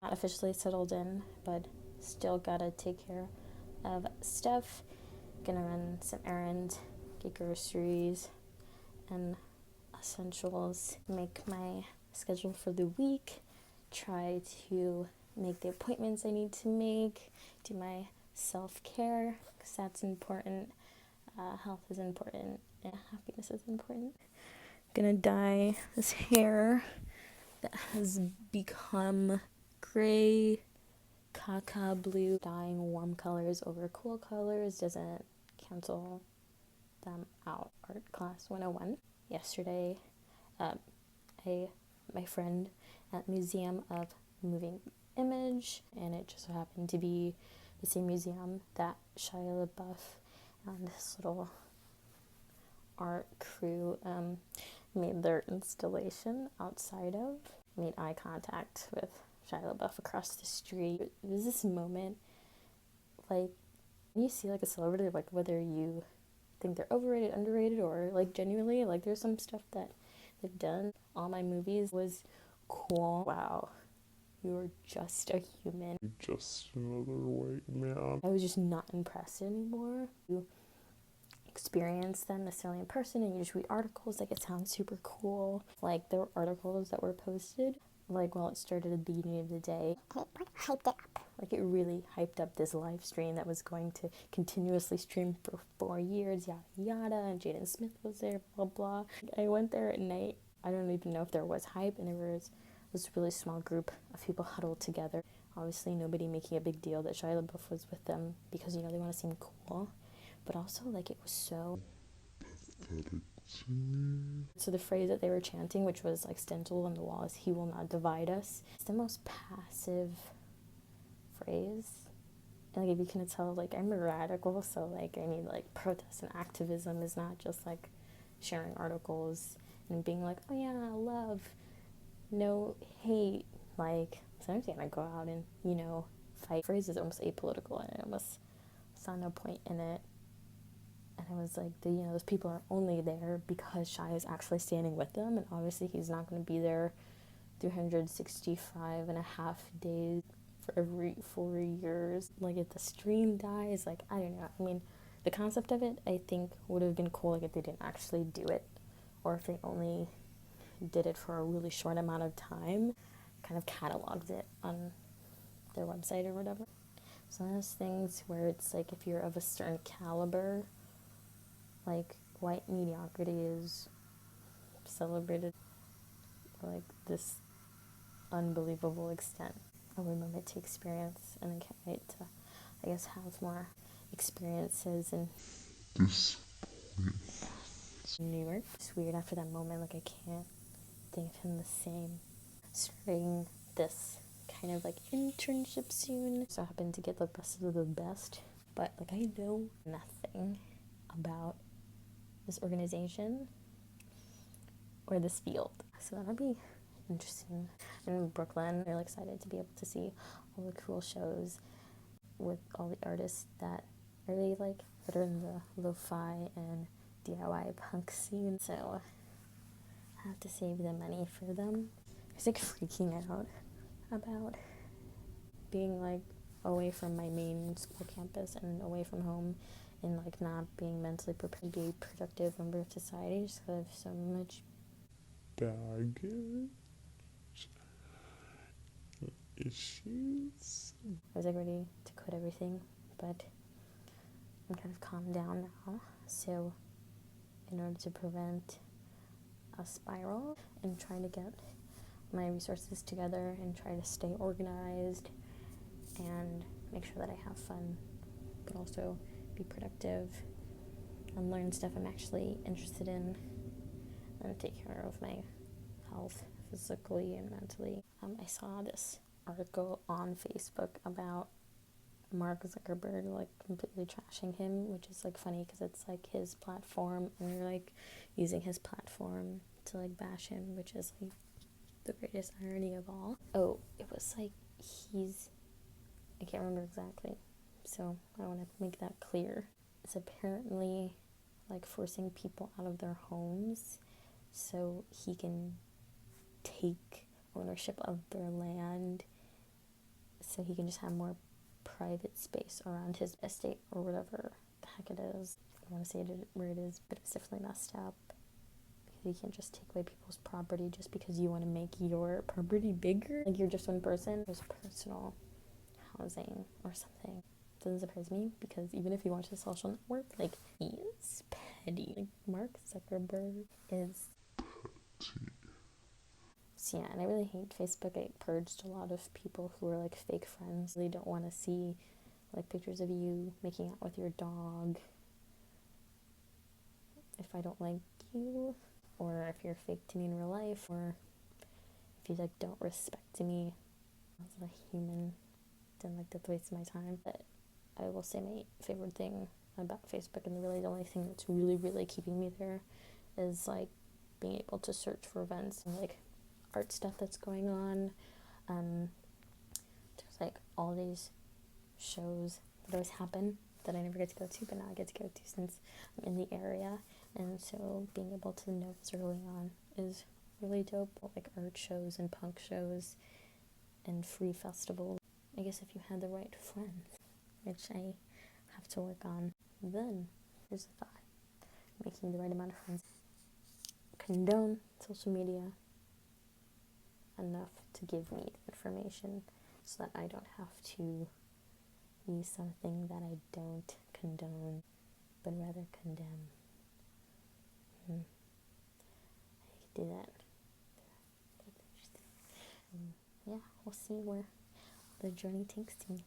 Not officially settled in, but still gotta take care of stuff. Gonna run some errands, get groceries and essentials, make my schedule for the week, try to make the appointments I need to make, do my self-care, because that's important. Health is important, and happiness is important. Gonna dye this hair that has become gray, caca blue. Dyeing warm colors over cool colors doesn't cancel them out. Art class 101. Yesterday, my friend at Museum of Moving Image, and it just so happened to be the same museum that Shia LaBeouf and this little art crew made their installation outside of. Made eye contact with Shia LaBeouf across the street. It was this moment, like, when you see like a celebrity, like whether you think they're overrated, underrated, or like genuinely, like there's some stuff that they've done. All my movies was cool. Wow, you're just a human. Just another white man. I was just not impressed anymore. You experience them necessarily in person and you just read articles, like it sounds super cool. Like there were articles that were posted like while it started at the beginning of the day. And it hyped it up. Like it really hyped up this live stream that was going to continuously stream for 4 years, yada yada, and Jaden Smith was there, blah blah. I went there at night. I don't even know if there was hype, and there was this really small group of people huddled together. Obviously nobody making a big deal that Shia LaBeouf was with them because, you know, they want to seem cool. But also, like, it was so... So the phrase that they were chanting, which was, like, stenciled on the wall, is "He will not divide us." It's the most passive phrase. And, like, if you can tell, like, I'm a radical, so, like, I mean, like, protest and activism is not just, like, sharing articles and being like, oh, yeah, love, no hate. Like, sometimes you gotta go out and, you know, fight. The phrase is almost apolitical, and I almost saw no point in it. And I was like, those people are only there because Shia is actually standing with them, and obviously he's not going to be there 365 and a half days for every 4 years. Like, if the stream dies, like, I don't know. I mean, the concept of it, I think, would have been cool, like, if they didn't actually do it, or if they only did it for a really short amount of time, kind of cataloged it on their website or whatever. So those things where it's like, if you're of a certain caliber, like, white mediocrity is celebrated like this unbelievable extent. A moment to experience, and I can't wait to, I guess, have more experiences in New York. It's weird after that moment, like I can't think of him the same. Starting this kind of like internship soon, so I happen to get the best of the best, but like I know nothing about this organization or this field, so that'll be interesting. I'm in Brooklyn, really excited to be able to see all the cool shows with all the artists that I really like, that are in the lo-fi and DIY punk scene, so I have to save the money for them. I was like freaking out about being like away from my main school campus and away from home, and like not being mentally prepared to be a productive member of society just because I have so much baggage, issues. I was like ready to quit everything, but I'm kind of calmed down now. So in order to prevent a spiral and trying to get my resources together and try to stay organized and make sure that I have fun, but also be productive and learn stuff I'm actually interested in, and take care of my health physically and mentally. I saw this article on Facebook about Mark Zuckerberg like completely trashing him, which is like funny because it's like his platform and you're like using his platform to like bash him, which is like the greatest irony of all. Oh, it was like I can't remember exactly, so I want to make that clear. It's apparently like forcing people out of their homes so he can take ownership of their land so he can just have more private space around his estate or whatever the heck it is. I want to say it where it is, but it's definitely messed up. Because you can't just take away people's property just because you want to make your property bigger. Like, you're just one person. There's personal housing or something. Doesn't surprise me, because even if you watch the social network, like, he is petty. Like, Mark Zuckerberg is. So yeah, and I really hate Facebook. It purged a lot of people who are like fake friends. They don't want to see like pictures of you making out with your dog if I don't like you, or if you're fake to me in real life, or if you like don't respect me as a human. Don't like to waste my time. But I will say my favorite thing about Facebook, and really the only thing that's really, really keeping me there, is like being able to search for events and like art stuff that's going on. There's like all these shows that always happen that I never get to go to, but now I get to go to since I'm in the area. And so being able to know what's early on is really dope. Like art shows and punk shows and free festivals. I guess if you had the right friends, which I have to work on, then here's the thought: making the right amount of friends. Condone social media enough to give me information so that I don't have to use something that I don't condone, but rather condemn. I could do that. Yeah, we'll see where the journey takes me.